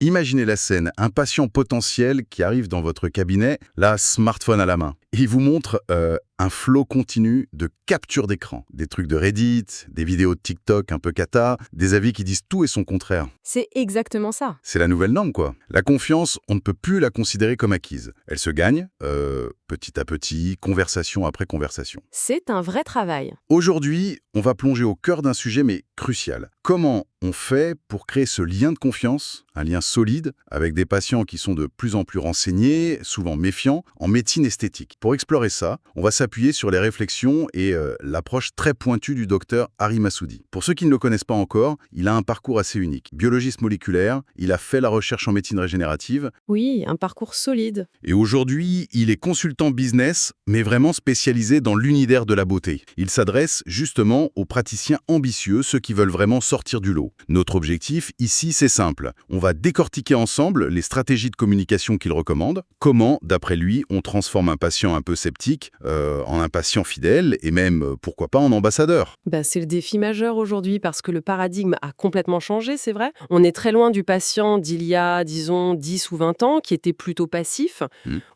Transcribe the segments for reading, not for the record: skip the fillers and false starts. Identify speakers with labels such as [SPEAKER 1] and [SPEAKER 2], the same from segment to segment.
[SPEAKER 1] Imaginez la scène, un patient potentiel qui arrive dans votre cabinet, là, smartphone à la main. Il vous montre un flot continu de capture d'écran. Des trucs de Reddit, des vidéos de TikTok un peu cata, des avis qui disent tout et son contraire.
[SPEAKER 2] C'est exactement ça.
[SPEAKER 1] C'est la nouvelle norme, quoi. La confiance, on ne peut plus la considérer comme acquise. Elle se gagne, petit à petit, conversation après conversation.
[SPEAKER 2] C'est un vrai travail.
[SPEAKER 1] Aujourd'hui, on va plonger au cœur d'un sujet, mais crucial. Comment on fait pour créer ce lien de confiance, un lien solide, avec des patients qui sont de plus en plus renseignés, souvent méfiants, en médecine esthétique? Pour explorer ça, on va s'appuyer sur les réflexions et l'approche très pointue du docteur Hari Massoudi. Pour ceux qui ne le connaissent pas encore, il a un parcours assez unique. Biologiste moléculaire, il a fait la recherche en médecine régénérative.
[SPEAKER 2] Oui, un parcours solide.
[SPEAKER 1] Et aujourd'hui, il est consultant business, mais vraiment spécialisé dans l'univers de la beauté. Il s'adresse justement aux praticiens ambitieux, ceux qui veulent vraiment sortir du lot. Notre objectif, ici, c'est simple. On va décortiquer ensemble les stratégies de communication qu'il recommande. Comment, d'après lui, on transforme un patient un peu sceptique en un patient fidèle et même, pourquoi pas, en ambassadeur.
[SPEAKER 2] C'est le défi majeur aujourd'hui parce que le paradigme a complètement changé, c'est vrai. On est très loin du patient d'il y a, disons, 10 ou 20 ans qui était plutôt passif.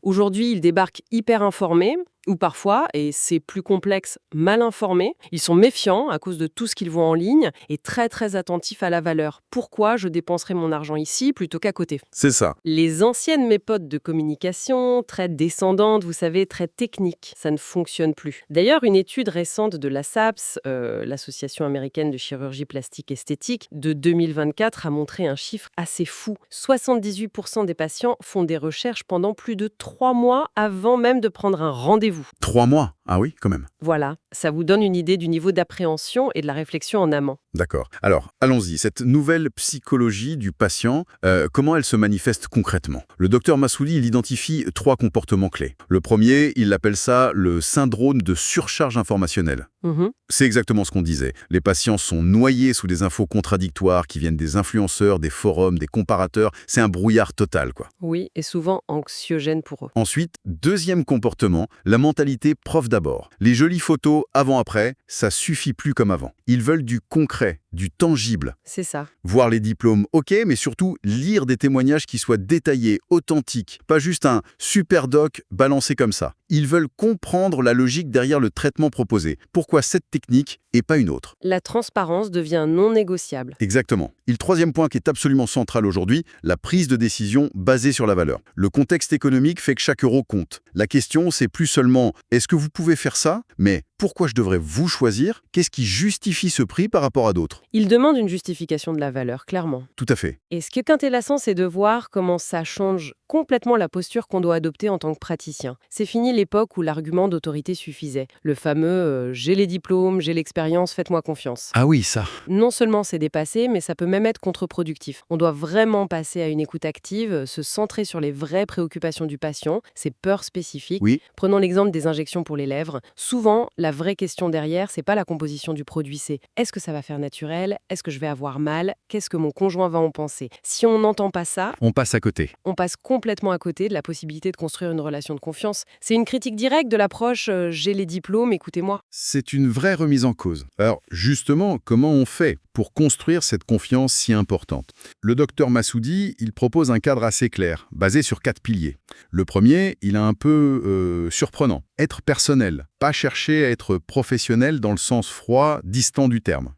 [SPEAKER 2] Aujourd'hui, il débarque hyper informé. Ou parfois, et c'est plus complexe, mal informés. Ils sont méfiants à cause de tout ce qu'ils voient en ligne et très très attentifs à la valeur. Pourquoi je dépenserai mon argent ici plutôt qu'à côté?
[SPEAKER 1] C'est ça.
[SPEAKER 2] Les anciennes méthodes de communication, très descendantes, vous savez, très techniques, ça ne fonctionne plus. D'ailleurs, une étude récente de la SAPS, l'Association américaine de chirurgie plastique esthétique, de 2024 a montré un chiffre assez fou. 78% des patients font des recherches pendant plus de 3 mois avant même de prendre un rendez-vous.
[SPEAKER 1] 3 mois. Ah oui, quand même.
[SPEAKER 2] Voilà, ça vous donne une idée du niveau d'appréhension et de la réflexion en amont.
[SPEAKER 1] D'accord. Alors, allons-y. Cette nouvelle psychologie du patient, comment elle se manifeste concrètement? Le docteur Massoudi, il identifie 3 comportements clés. Le premier, il appelle ça le syndrome de surcharge informationnelle. C'est exactement ce qu'on disait. Les patients sont noyés sous des infos contradictoires qui viennent des influenceurs, des forums, des comparateurs. C'est un brouillard total, quoi.
[SPEAKER 2] Oui, et souvent anxiogène pour eux.
[SPEAKER 1] Ensuite, deuxième comportement, la mentalité preuve d'abord. Les jolies photos avant-après, ça suffit plus comme avant. Ils veulent du concret, du tangible.
[SPEAKER 2] C'est ça.
[SPEAKER 1] Voir les diplômes, ok, mais surtout lire des témoignages qui soient détaillés, authentiques, pas juste un super doc balancé comme ça. Ils veulent comprendre la logique derrière le traitement proposé. Pourquoi cette technique et pas une autre?
[SPEAKER 2] La transparence devient non négociable.
[SPEAKER 1] Exactement. Et le troisième point qui est absolument central aujourd'hui, la prise de décision basée sur la valeur. Le contexte économique fait que chaque euro compte. La question, c'est plus seulement « est-ce que vous pouvez faire ça ?» mais « pourquoi je devrais vous choisir ?» Qu'est-ce qui justifie ce prix par rapport à d'autres?
[SPEAKER 2] Il demande une justification de la valeur, clairement.
[SPEAKER 1] Tout à fait.
[SPEAKER 2] Et ce qui est intéressant, c'est de voir comment ça change complètement la posture qu'on doit adopter en tant que praticien. C'est fini l'époque où l'argument d'autorité suffisait. Le fameux j'ai les diplômes, j'ai l'expérience, faites-moi confiance.
[SPEAKER 1] Ah oui, ça.
[SPEAKER 2] Non seulement c'est dépassé, mais ça peut même être contre-productif. On doit vraiment passer à une écoute active, se centrer sur les vraies préoccupations du patient, ses peurs spécifiques.
[SPEAKER 1] Oui.
[SPEAKER 2] Prenons l'exemple des injections pour les lèvres. Souvent, la vraie question derrière, c'est pas la composition du produit, c'est est-ce que ça va faire naturel? Est-ce que je vais avoir mal? Qu'est-ce que mon conjoint va en penser? Si on n'entend pas ça,
[SPEAKER 1] On passe à côté.
[SPEAKER 2] on passe complètement à côté de la possibilité de construire une relation de confiance. C'est une critique directe de l'approche j'ai les diplômes, écoutez-moi.
[SPEAKER 1] C'est une vraie remise en cause. Alors, justement, comment on fait pour construire cette confiance si importante? Le docteur Massoudi, il propose un cadre assez clair, basé sur 4 piliers. Le premier, il est un peu surprenant. Être personnel, pas chercher à être professionnel dans le sens froid, distant du terme.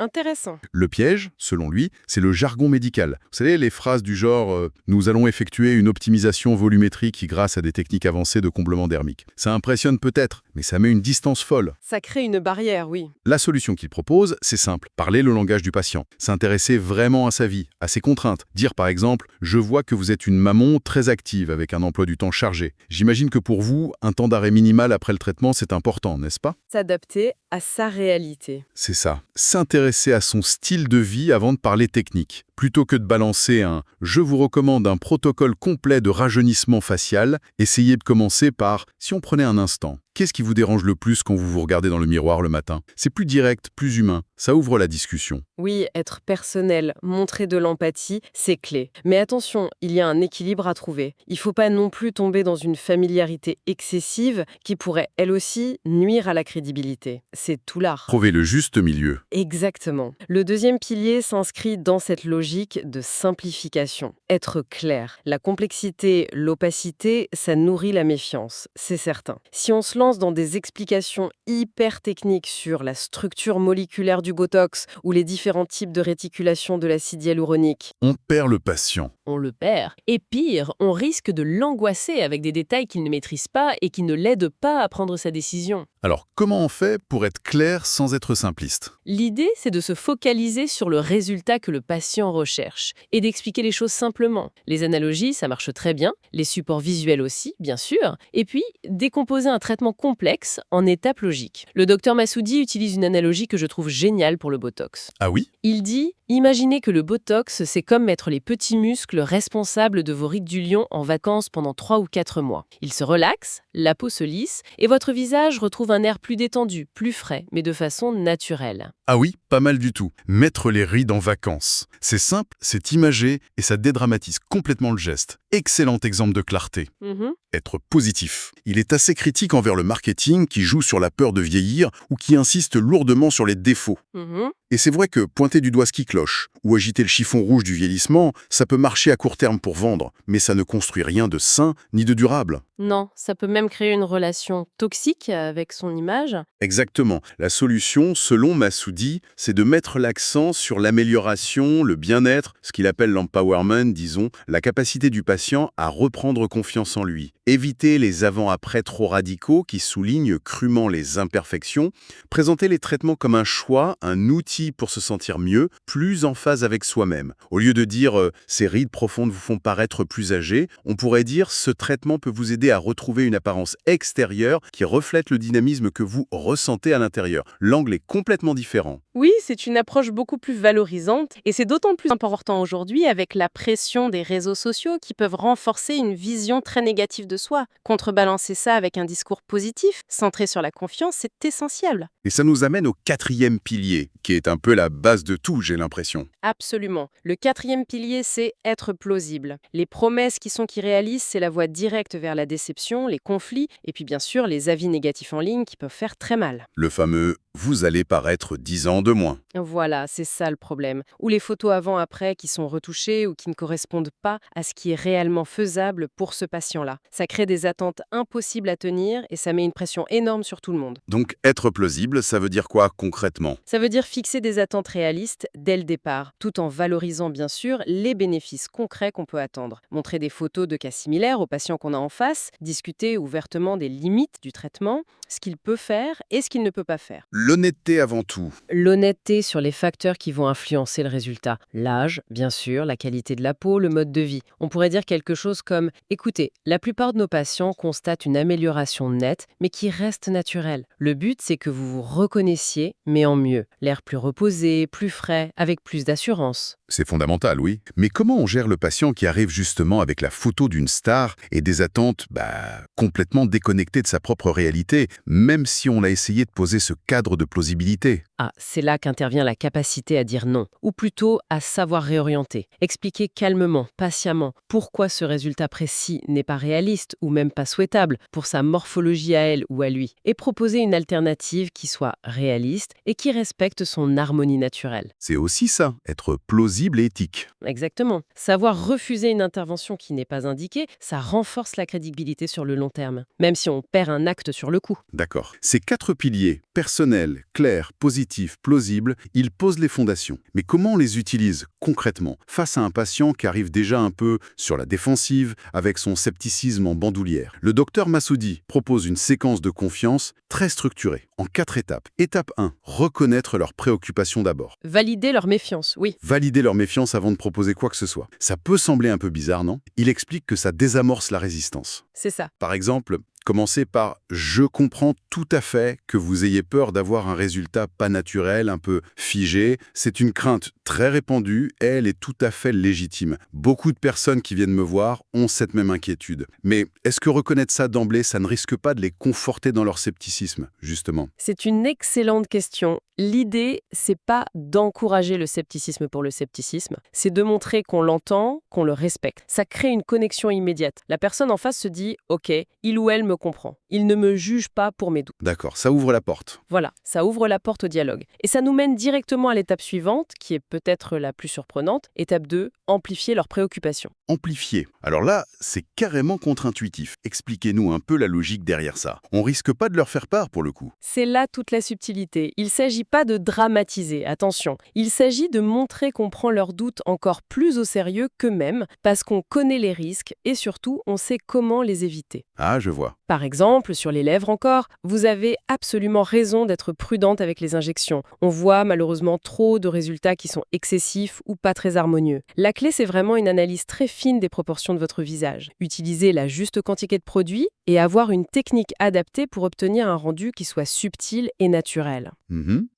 [SPEAKER 2] Intéressant.
[SPEAKER 1] Le piège, selon lui, c'est le jargon médical. Vous savez, les phrases du genre nous allons effectuer une optimisation volumétrique grâce à des techniques avancées de comblement dermique ». Ça impressionne peut-être, mais ça met une distance folle.
[SPEAKER 2] Ça crée une barrière, oui.
[SPEAKER 1] La solution qu'il propose, c'est simple. Parler le langage du patient. S'intéresser vraiment à sa vie, à ses contraintes. Dire par exemple « Je vois que vous êtes une maman très active avec un emploi du temps chargé. J'imagine que pour vous, un temps d'arrêt minimal après le traitement, c'est important, n'est-ce pas ?»
[SPEAKER 2] S'adapter à sa réalité.
[SPEAKER 1] C'est ça. S'intéresser à son style de vie avant de parler technique. Plutôt que de balancer un « je vous recommande un protocole complet de rajeunissement facial », essayez de commencer par « si on prenait un instant ». Qu'est-ce qui vous dérange le plus quand vous vous regardez dans le miroir le matin? C'est plus direct, plus humain. Ça ouvre la discussion.
[SPEAKER 2] Oui, être personnel, montrer de l'empathie, c'est clé. Mais attention, il y a un équilibre à trouver. Il ne faut pas non plus tomber dans une familiarité excessive qui pourrait, elle aussi, nuire à la crédibilité. C'est tout l'art.
[SPEAKER 1] Trouver le juste milieu.
[SPEAKER 2] Exactement. Le deuxième pilier s'inscrit dans cette logique de simplification. Être clair. La complexité, l'opacité, ça nourrit la méfiance, c'est certain. Si on se lance dans des explications hyper techniques sur la structure moléculaire du Botox ou les différents types de réticulation de l'acide hyaluronique,
[SPEAKER 1] On perd le patient.
[SPEAKER 3] On le perd. Et pire, on risque de l'angoisser avec des détails qu'il ne maîtrise pas et qui ne l'aident pas à prendre sa décision.
[SPEAKER 1] Alors, comment on fait pour être clair sans être simpliste?
[SPEAKER 3] L'idée, c'est de se focaliser sur le résultat que le patient recherche et d'expliquer les choses simplement. Les analogies, ça marche très bien, les supports visuels aussi, bien sûr, et puis décomposer un traitement complexe en étapes logiques. Le docteur Massoudi utilise une analogie que je trouve géniale pour le Botox.
[SPEAKER 1] Ah oui?
[SPEAKER 3] Il dit « Imaginez que le Botox, c'est comme mettre les petits muscles responsables de vos rides du lion en vacances pendant 3 ou 4 mois. Ils se relaxent, la peau se lisse, et votre visage retrouve un air plus détendu, plus frais, mais de façon naturelle.
[SPEAKER 1] Ah oui, pas mal du tout. Mettre les rides en vacances. C'est simple, c'est imagé et ça dédramatise complètement le geste. Excellent exemple de clarté. Être positif. Il est assez critique envers le marketing qui joue sur la peur de vieillir ou qui insiste lourdement sur les défauts. Et c'est vrai que pointer du doigt ce qui cloche ou agiter le chiffon rouge du vieillissement, ça peut marcher à court terme pour vendre, mais ça ne construit rien de sain ni de durable.
[SPEAKER 2] Non, ça peut même créer une relation toxique avec son image.
[SPEAKER 1] Exactement. La solution, selon Massoudi, c'est de mettre l'accent sur l'amélioration, le bien-être, ce qu'il appelle l'empowerment, disons, la capacité du patient à reprendre confiance en lui. Éviter les avant-après trop radicaux qui soulignent crûment les imperfections. Présenter les traitements comme un choix, un outil pour se sentir mieux, plus en phase avec soi-même. Au lieu de dire ces rides profondes vous font paraître plus âgé, on pourrait dire ce traitement peut vous aider à retrouver une apparence extérieure qui reflète le dynamisme que vous ressentez à l'intérieur. L'angle est complètement différent.
[SPEAKER 4] Oui, c'est une approche beaucoup plus valorisante et c'est d'autant plus important aujourd'hui avec la pression des réseaux sociaux qui peuvent renforcer une vision très négative de soi. Contrebalancer ça avec un discours positif, centré sur la confiance, c'est essentiel.
[SPEAKER 1] Et ça nous amène au 4e pilier, qui est un peu la base de tout, j'ai l'impression.
[SPEAKER 4] Absolument. Le 4e pilier, c'est être plausible. Les promesses qui sont irréalistes, c'est la voie directe vers la déception, les conflits et puis bien sûr les avis négatifs en ligne qui peuvent faire très mal.
[SPEAKER 1] Le fameux « vous allez paraître 10 ans de moins ».
[SPEAKER 4] Voilà, c'est ça le problème. Ou les photos avant-après qui sont retouchées ou qui ne correspondent pas à ce qui est réellement faisable pour ce patient-là. Ça crée des attentes impossibles à tenir et ça met une pression énorme sur tout le monde.
[SPEAKER 1] Donc être plausible, ça veut dire quoi concrètement?
[SPEAKER 4] Ça veut dire fixer des attentes réalistes dès le départ, tout en valorisant bien sûr les bénéfices concrets qu'on peut attendre. Montrer des photos de cas similaires aux patients qu'on a en face, discuter ouvertement des limites du traitement, ce qu'il peut faire et ce qu'il ne peut pas faire.
[SPEAKER 1] L'honnêteté avant tout.
[SPEAKER 2] L'honnêteté sur les facteurs qui vont influencer le résultat. L'âge, bien sûr, la qualité de la peau, le mode de vie. On pourrait dire quelque chose comme « Écoutez, la plupart de nos patients constatent une amélioration nette, mais qui reste naturelle. Le but, c'est que vous vous reconnaissiez, mais en mieux. L'air plus reposé, plus frais, avec plus d'assurance. »
[SPEAKER 1] C'est fondamental, oui. Mais comment on gère le patient qui arrive justement avec la photo d'une star et des attentes complètement déconnectées de sa propre réalité, même si on a essayé de poser ce cadre de plausibilité?
[SPEAKER 2] Ah, c'est là qu'intervient la capacité à dire non, ou plutôt à savoir réorienter. Expliquer calmement, patiemment, pourquoi ce résultat précis n'est pas réaliste ou même pas souhaitable pour sa morphologie à elle ou à lui, et proposer une alternative qui soit réaliste et qui respecte son harmonie naturelle.
[SPEAKER 1] C'est aussi ça, être plausible et éthique.
[SPEAKER 2] Exactement. Savoir refuser une intervention qui n'est pas indiquée, ça renforce la crédibilité sur le long terme, même si on perd un acte sur le coup.
[SPEAKER 1] D'accord. Ces 4 piliers, personnel, clair, positif, plausible, ils posent les fondations. Mais comment on les utilise concrètement face à un patient qui arrive déjà un peu sur la défensive avec son scepticisme en bandoulière? Le docteur Massoudi propose une séquence de confiance très structurée, en 4 étapes. Étape 1, reconnaître leurs préoccupations d'abord.
[SPEAKER 2] Valider leur méfiance, oui.
[SPEAKER 1] Valider leur méfiance avant de proposer quoi que ce soit. Ça peut sembler un peu bizarre, non? Il explique que ça désamorce la résistance.
[SPEAKER 4] C'est ça.
[SPEAKER 1] Par exemple, commencez par « Je comprends tout à fait que vous ayez peur d'avoir un résultat pas naturel, un peu figé. C'est une crainte très répandue et elle est tout à fait légitime. Beaucoup de personnes qui viennent me voir ont cette même inquiétude. Mais est-ce que reconnaître ça d'emblée, ça ne risque pas de les conforter dans leur scepticisme, justement?
[SPEAKER 3] C'est une excellente question. L'idée, c'est pas d'encourager le scepticisme pour le scepticisme, c'est de montrer qu'on l'entend, qu'on le respecte. Ça crée une connexion immédiate. La personne en face se dit « Ok, il ou elle me comprend. Il ne me juge pas pour mes doutes. »
[SPEAKER 1] D'accord, ça ouvre la porte.
[SPEAKER 3] Voilà, ça ouvre la porte au dialogue. Et ça nous mène directement à l'étape suivante, qui est peut-être la plus surprenante. Étape 2, amplifier leurs préoccupations.
[SPEAKER 1] Amplifier. Alors là, c'est carrément contre-intuitif. Expliquez-nous un peu la logique derrière ça. On risque pas de leur faire part pour le coup.
[SPEAKER 3] C'est là toute la subtilité. Il ne s'agit pas de dramatiser, attention. Il s'agit de montrer qu'on prend leurs doutes encore plus au sérieux qu'eux-mêmes, parce qu'on connaît les risques et surtout, on sait comment les éviter.
[SPEAKER 1] Ah, je vois.
[SPEAKER 3] Par exemple, sur les lèvres encore, vous avez absolument raison d'être prudente avec les injections. On voit malheureusement trop de résultats qui sont excessifs ou pas très harmonieux. La clé, c'est vraiment une analyse très fine des proportions de votre visage. Utiliser la juste quantité de produit et avoir une technique adaptée pour obtenir un rendu qui soit subtil et naturel.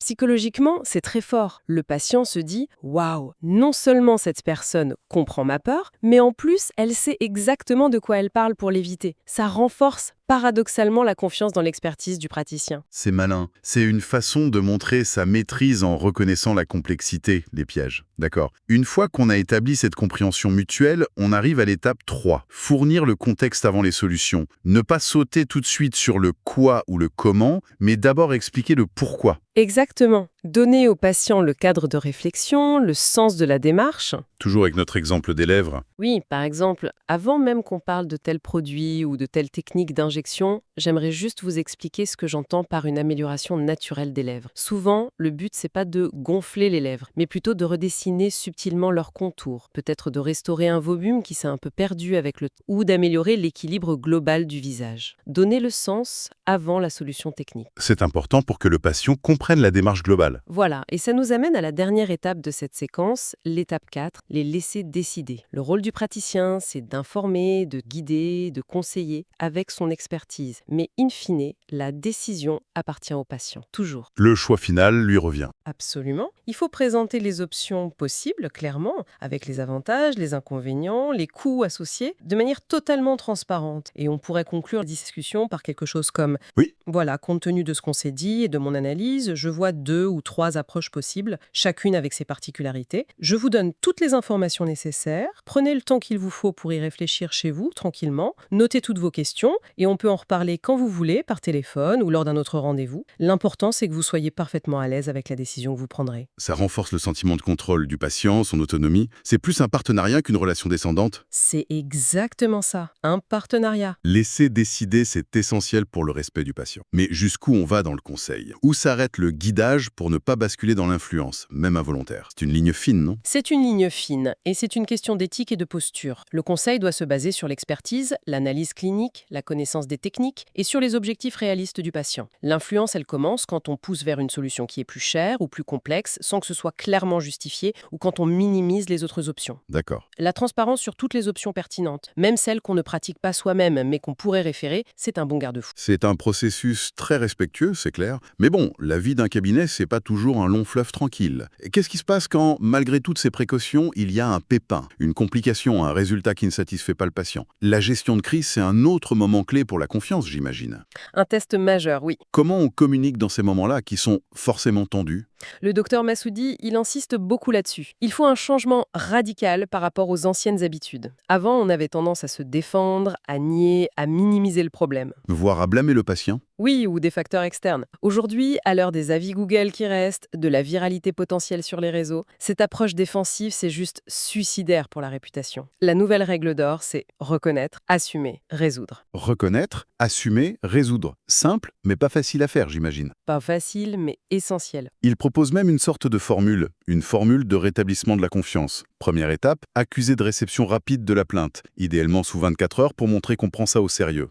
[SPEAKER 3] Psychologiquement, c'est très fort. Le patient se dit « Waouh, non seulement cette personne comprend ma peur, mais en plus, elle sait exactement de quoi elle parle pour l'éviter. » Ça renforce paradoxalement la confiance dans l'expertise du praticien.
[SPEAKER 1] C'est malin. C'est une façon de montrer sa maîtrise en reconnaissant la complexité des pièges. D'accord. Une fois qu'on a établi cette compréhension mutuelle, on arrive à l'étape 3. Fournir le contexte avant les solutions. Ne pas sauter tout de suite sur le quoi ou le comment, mais d'abord expliquer le pourquoi.
[SPEAKER 3] Exactement. Donner au patient le cadre de réflexion, le sens de la démarche.
[SPEAKER 1] Toujours avec notre exemple des lèvres.
[SPEAKER 3] Oui, par exemple, avant même qu'on parle de tel produit ou de telle technique d'injection, j'aimerais juste vous expliquer ce que j'entends par une amélioration naturelle des lèvres. Souvent, le but, c'est pas de gonfler les lèvres, mais plutôt de redessiner subtilement leurs contours, peut-être de restaurer un volume qui s'est un peu perdu avec le temps, ou d'améliorer l'équilibre global du visage. Donner le sens avant la solution technique.
[SPEAKER 1] C'est important pour que le patient comprenne la démarche globale.
[SPEAKER 3] Voilà, et ça nous amène à la dernière étape de cette séquence, l'étape 4, les laisser décider. Le rôle du praticien, c'est d'informer, de guider, de conseiller avec son expertise. Mais in fine, la décision appartient au patient, toujours.
[SPEAKER 1] Le choix final lui revient.
[SPEAKER 3] Absolument. Il faut présenter les options possibles, clairement, avec les avantages, les inconvénients, les coûts associés, de manière totalement transparente. Et on pourrait conclure la discussion par quelque chose comme «
[SPEAKER 1] Oui.
[SPEAKER 3] Voilà, compte tenu de ce qu'on s'est dit et de mon analyse, je vois 2 ou 3 approches possibles, chacune avec ses particularités. Je vous donne toutes les informations nécessaires. Prenez le temps qu'il vous faut pour y réfléchir chez vous, tranquillement. Notez toutes vos questions et on peut en reparler quand vous voulez, par téléphone ou lors d'un autre rendez-vous. L'important, c'est que vous soyez parfaitement à l'aise avec la décision que vous prendrez. »
[SPEAKER 1] Ça renforce le sentiment de contrôle du patient, son autonomie. C'est plus un partenariat qu'une relation descendante.
[SPEAKER 3] C'est exactement ça, un partenariat.
[SPEAKER 1] Laisser décider, c'est essentiel pour le respect du patient. Mais jusqu'où on va dans le conseil? Où s'arrête le guidage pour ne pas basculer dans l'influence, même involontaire? C'est une ligne fine, non?
[SPEAKER 3] C'est une ligne fine et c'est une question d'éthique et de posture. Le conseil doit se baser sur l'expertise, l'analyse clinique, la connaissance des techniques et sur les objectifs réalistes du patient. L'influence, elle commence quand on pousse vers une solution qui est plus chère ou plus complexe sans que ce soit clairement justifié ou quand on minimise les autres options.
[SPEAKER 1] D'accord.
[SPEAKER 3] La transparence sur toutes les options pertinentes, même celles qu'on ne pratique pas soi-même mais qu'on pourrait référer, c'est un bon garde-fou.
[SPEAKER 1] C'est un processus très respectueux, c'est clair. Mais bon, la vie d'un cabinet, c'est pas toujours un long fleuve tranquille. Et qu'est-ce qui se passe quand, malgré toutes ces précautions, il y a un pépin, une complication, un résultat qui ne satisfait pas le patient? La gestion de crise, c'est un autre moment clé pour la confiance, j'imagine.
[SPEAKER 3] Un test majeur, oui.
[SPEAKER 1] Comment on communique dans ces moments-là qui sont forcément tendus?
[SPEAKER 3] Le docteur Massoudi, il insiste beaucoup là-dessus. Il faut un changement radical par rapport aux anciennes habitudes. Avant, on avait tendance à se défendre, à nier, à minimiser le problème.
[SPEAKER 1] Voire à blâmer le patient?
[SPEAKER 3] Oui, ou des facteurs externes. Aujourd'hui, à l'heure des avis Google qui restent, de la viralité potentielle sur les réseaux, cette approche défensive, c'est juste suicidaire pour la réputation. La nouvelle règle d'or, c'est reconnaître, assumer, résoudre.
[SPEAKER 1] Reconnaître, assumer, résoudre. Simple, mais pas facile à faire, j'imagine.
[SPEAKER 3] Pas facile, mais essentiel.
[SPEAKER 1] Il propose même une sorte de formule, une formule de rétablissement de la confiance. Première étape, accuser de réception rapide de la plainte, idéalement sous 24 heures pour montrer qu'on prend ça au sérieux.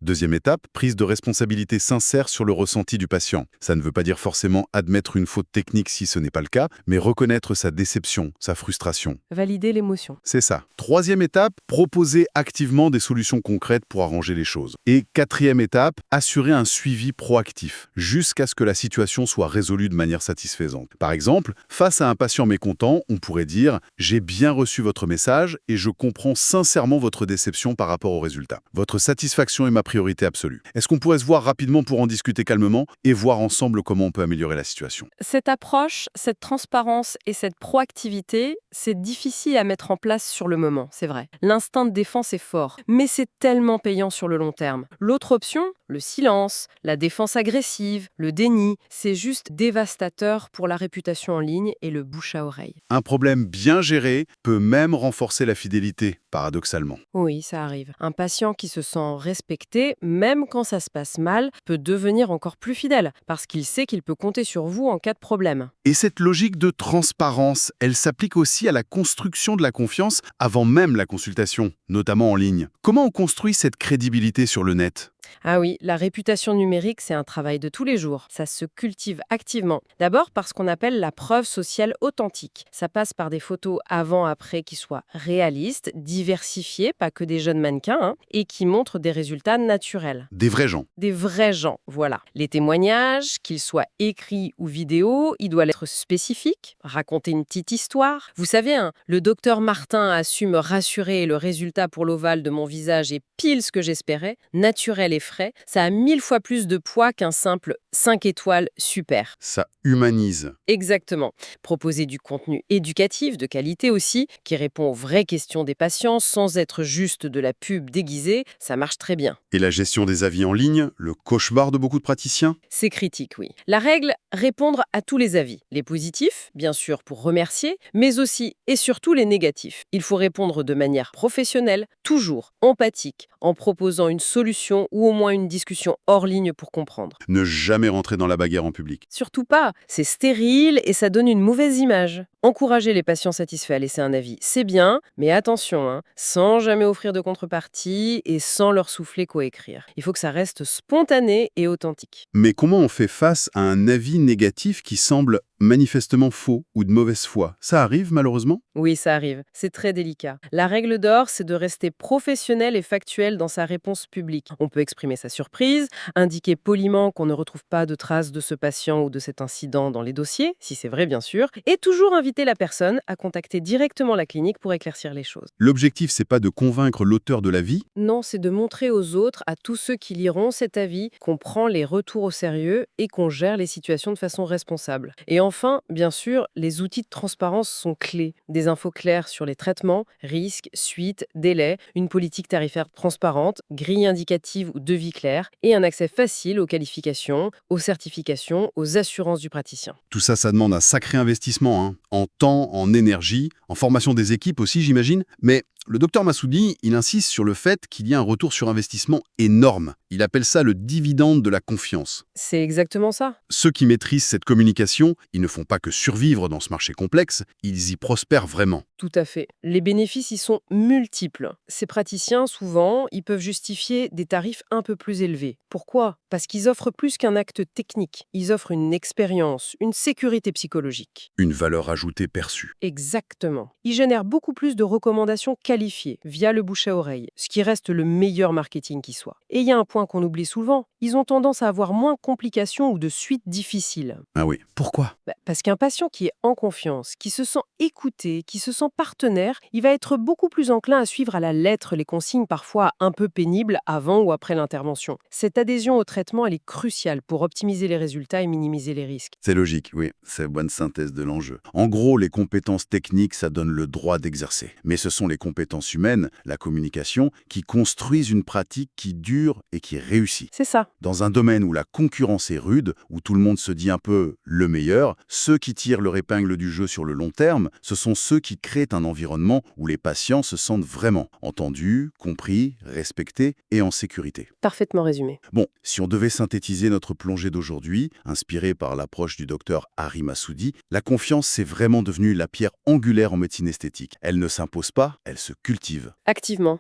[SPEAKER 1] Deuxième étape, prise de responsabilité sincère sur le ressenti du patient. Ça ne veut pas dire forcément admettre une faute technique si ce n'est pas le cas, mais reconnaître sa déception, sa frustration.
[SPEAKER 2] Valider l'émotion.
[SPEAKER 1] C'est ça. Troisième étape, proposer activement des solutions concrètes pour arranger les choses. Et quatrième étape, assurer un suivi proactif, jusqu'à ce que la situation soit résolue de manière satisfaisante. Par exemple, face à un patient mécontent, on pourrait dire « J'ai bien reçu votre message et je comprends sincèrement votre déception par rapport au résultat. Votre satisfaction est ma priorité absolue. Est-ce qu'on pourrait se voir rapidement pour en discuter calmement et voir ensemble comment on peut améliorer la situation ?»
[SPEAKER 2] Cette approche, cette transparence et cette proactivité, c'est difficile à mettre en place sur le moment, c'est vrai. L'instinct de défense est fort, mais c'est tellement payant sur le long terme. L'autre option, le silence, la défense agressive, le déni, c'est juste dévastateur pour la réputation en ligne et le bouche à oreille.
[SPEAKER 1] Un problème bien géré peut même renforcer la fidélité, paradoxalement.
[SPEAKER 2] Oui, ça arrive. Un patient qui se sent respecté, même quand ça se passe mal, peut devenir encore plus fidèle, parce qu'il sait qu'il peut compter sur vous en cas de problème.
[SPEAKER 1] Et cette logique de transparence, elle s'applique aussi à la construction de la confiance avant même la consultation, notamment en ligne. Comment on construit cette crédibilité sur le net ?
[SPEAKER 2] Ah oui, la réputation numérique, c'est un travail de tous les jours. Ça se cultive activement. D'abord par ce qu'on appelle la preuve sociale authentique. Ça passe par des photos avant-après qui soient réalistes, diversifiées, pas que des jeunes mannequins, et qui montrent des résultats naturels.
[SPEAKER 1] Des vrais gens.
[SPEAKER 2] Des vrais gens, voilà. Les témoignages, qu'ils soient écrits ou vidéo, ils doivent être spécifiques, raconter une petite histoire. Vous savez, le docteur Martin a su me rassurer et le résultat pour l'ovale de mon visage est pile ce que j'espérais, naturel et frais, ça a 1000 fois plus de poids qu'un simple 5 étoiles super.
[SPEAKER 1] Ça humanise.
[SPEAKER 2] Exactement. Proposer du contenu éducatif, de qualité aussi, qui répond aux vraies questions des patients sans être juste de la pub déguisée, ça marche très bien.
[SPEAKER 1] Et la gestion des avis en ligne, le cauchemar de beaucoup de praticiens ?
[SPEAKER 2] C'est critique, oui. La règle, répondre à tous les avis. Les positifs, bien sûr, pour remercier, mais aussi et surtout les négatifs. Il faut répondre de manière professionnelle, toujours empathique, en proposant une solution ou au moins une discussion hors ligne pour comprendre.
[SPEAKER 1] Ne jamais rentrer dans la bagarre en public.
[SPEAKER 2] Surtout pas, c'est stérile et ça donne une mauvaise image. Encourager les patients satisfaits à laisser un avis, c'est bien, mais attention, sans jamais offrir de contrepartie et sans leur souffler quoi écrire. Il faut que ça reste spontané et authentique.
[SPEAKER 1] Mais comment on fait face à un avis négatif qui semble manifestement faux ou de mauvaise foi ? Ça arrive malheureusement ?
[SPEAKER 2] Oui, ça arrive. C'est très délicat. La règle d'or, c'est de rester professionnel et factuel dans sa réponse publique. On peut exprimer sa surprise, indiquer poliment qu'on ne retrouve pas de traces de ce patient ou de cet incident dans les dossiers, si c'est vrai bien sûr, et toujours inviter la personne à contacter directement la clinique pour éclaircir les choses.
[SPEAKER 1] L'objectif, c'est pas de convaincre l'auteur de l'avis.
[SPEAKER 2] Non, c'est de montrer aux autres, à tous ceux qui liront cet avis, qu'on prend les retours au sérieux et qu'on gère les situations de façon responsable. Et enfin, bien sûr, les outils de transparence sont clés. Des infos claires sur les traitements, risques, suites, délais, une politique tarifaire transparente, grille indicative ou devis clair, et un accès facile aux qualifications, aux certifications, aux assurances du praticien.
[SPEAKER 1] Tout ça, ça demande un sacré investissement, en temps, en énergie, en formation des équipes aussi, j'imagine. Mais le docteur Massoudi, il insiste sur le fait qu'il y a un retour sur investissement énorme. Il appelle ça le dividende de la confiance.
[SPEAKER 2] C'est exactement ça.
[SPEAKER 1] Ceux qui maîtrisent cette communication, ils ne font pas que survivre dans ce marché complexe, ils y prospèrent vraiment.
[SPEAKER 2] Tout à fait. Les bénéfices y sont multiples. Ces praticiens, souvent, ils peuvent justifier des tarifs un peu plus élevés. Pourquoi ? Parce qu'ils offrent plus qu'un acte technique. Ils offrent une expérience, une sécurité psychologique.
[SPEAKER 1] Une valeur ajoutée perçue.
[SPEAKER 2] Exactement. Ils génèrent beaucoup plus de recommandations qualifiées via le bouche à oreille, ce qui reste le meilleur marketing qui soit. Et il y a un point qu'on oublie souvent, ils ont tendance à avoir moins de complications ou de suites difficiles.
[SPEAKER 1] Ah oui, pourquoi ?
[SPEAKER 2] Parce qu'un patient qui est en confiance, qui se sent écouté, qui se sent partenaire, il va être beaucoup plus enclin à suivre à la lettre les consignes parfois un peu pénibles avant ou après l'intervention. Cette adhésion au traitement, elle est cruciale pour optimiser les résultats et minimiser les risques.
[SPEAKER 1] C'est logique, oui, c'est une bonne synthèse de l'enjeu. En gros, les compétences techniques, ça donne le droit d'exercer. Mais ce sont les compétences humaines, la communication, qui construisent une pratique qui dure et qui réussit.
[SPEAKER 2] C'est ça. ça.
[SPEAKER 1] Dans un domaine où la concurrence est rude, où tout le monde se dit un peu le meilleur, ceux qui tirent leur épingle du jeu sur le long terme, ce sont ceux qui créent un environnement où les patients se sentent vraiment entendus, compris, respectés et en sécurité.
[SPEAKER 2] Parfaitement résumé.
[SPEAKER 1] Bon, si on devait synthétiser notre plongée d'aujourd'hui, inspirée par l'approche du docteur Hari Massoudi, la confiance c'est vraiment devenu la pierre angulaire en médecine esthétique. Elle ne s'impose pas, elle se cultive.
[SPEAKER 2] Activement.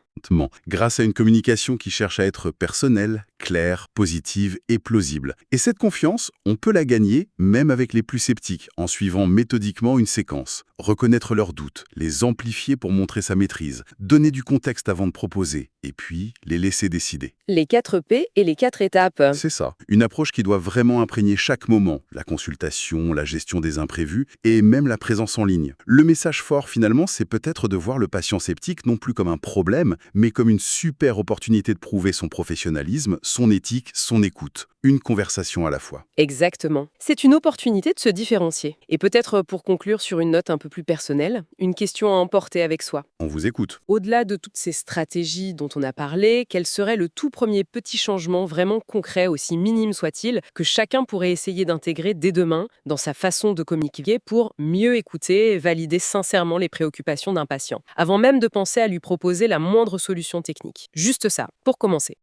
[SPEAKER 1] Grâce à une communication qui cherche à être personnelle, claire, positive et plausible. Et cette confiance, on peut la gagner même avec les plus sceptiques, en suivant méthodiquement une séquence. Reconnaître leurs doutes, les amplifier pour montrer sa maîtrise, donner du contexte avant de proposer, et puis les laisser décider.
[SPEAKER 2] Les 4 P et les 4 étapes.
[SPEAKER 1] C'est ça, une approche qui doit vraiment imprégner chaque moment, la consultation, la gestion des imprévus et même la présence en ligne. Le message fort finalement, c'est peut-être de voir le patient sceptique non plus comme un problème, mais comme une super opportunité de prouver son professionnalisme, son éthique, son écoute. Une conversation à la fois.
[SPEAKER 2] Exactement. C'est une opportunité de se différencier. Et peut-être pour conclure sur une note un peu plus personnelle, une question à emporter avec soi.
[SPEAKER 1] On vous écoute.
[SPEAKER 2] Au-delà de toutes ces stratégies dont on a parlé, quel serait le tout premier petit changement vraiment concret, aussi minime soit-il, que chacun pourrait essayer d'intégrer dès demain dans sa façon de communiquer pour mieux écouter et valider sincèrement les préoccupations d'un patient, avant même de penser à lui proposer la moindre solution technique. Juste ça, pour commencer.